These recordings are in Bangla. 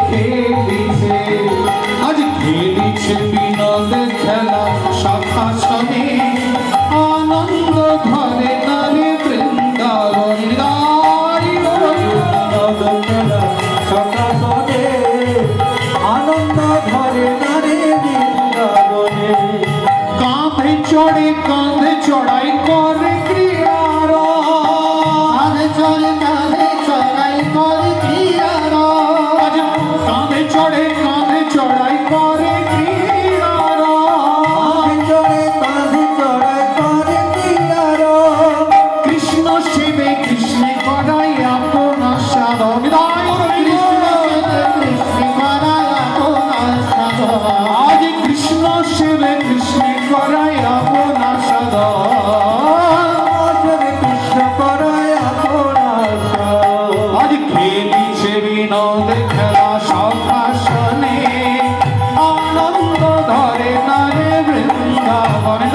খেলিছে, আজ খেলিছে বিনোদ খেলা সখাসনে, আনন্দ ধরে নারে বৃন্দাবনে। বিনোদ খেলা সখাসনে, আনন্দ ধরে নারে বৃন্দাবনে। কাঁধে চড়ে কাঁধে চড়াই করে ক্রিয়ার, কাঁধে চড়ে কাঁধে চড়াই করে ক্রিয়ার, আজ কাঁধে চড়ে কাঁধে চড়াই করে ক্রিয়ার। কাঁধে চড়ে কাঁধে চড়াই করে ক্রিয়ার। কৃষ্ণ শিবে কৃষ্ণে করাই আপন সাধন। আজ কৃষ্ণ শিবে কৃষ্ণে করাই আপন সাধন। কৃষ্ণ করায় আপনার আজ খেলিছে বিনোদ খেলা সখাসনে, আনন্দ ধরে নারে বৃন্দাবনে।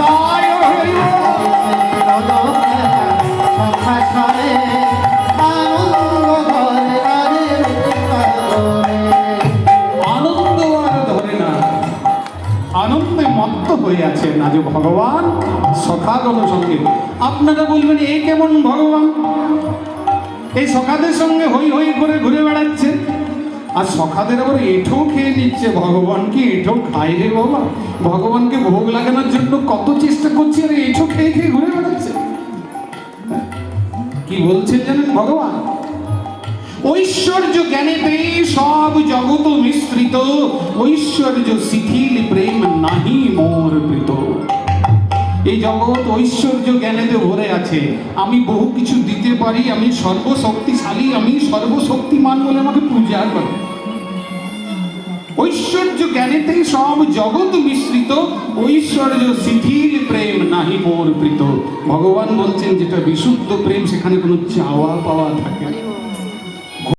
আনন্দ আর ধরে না, আনন্দে মত্ত হয়ে আছেন আজ ভগবান সখাগণ সঙ্গে। আপনারা বলবেন এ কেমন ভগবান, এই সখাদের সঙ্গে হই হই করে ঘুরে বেড়াচ্ছে, আর সখাদের আবার এঁঠো খেয়ে নিচ্ছে। ভগবান কি এঁঠো খায় রে বাবা? ভগবানকে ভোগ লাগানোর জন্য কত চেষ্টা করছে, আর এঁঠো খেয়ে খেয়ে ঘুরে বেড়াচ্ছে। কি বলছেন জানেন ভগবান? ঐশ্বর্য জ্ঞানেতে সব জগত মিশ্রিত, ঐশ্বর্য শিথিল প্রেম নাহি মোর প্রীত। এই জগৎ ঐশ্বর্য জ্ঞানেতে ভরে আছে। আমি বহু কিছু দিতে পারি, আমি সর্বশক্তিশালী, আমি সর্বশক্তিমান বলে আমাকে পূজা করে। ঐশ্বর্য জ্ঞানেতেই সব জগৎ মিশ্রিত, ঐশ্বর্য শিথিল প্রেম নাহি মোর প্রীত। ভগবান বলছেন যেটা বিশুদ্ধ প্রেম, সেখানে কোনো চাওয়া পাওয়া থাকে না।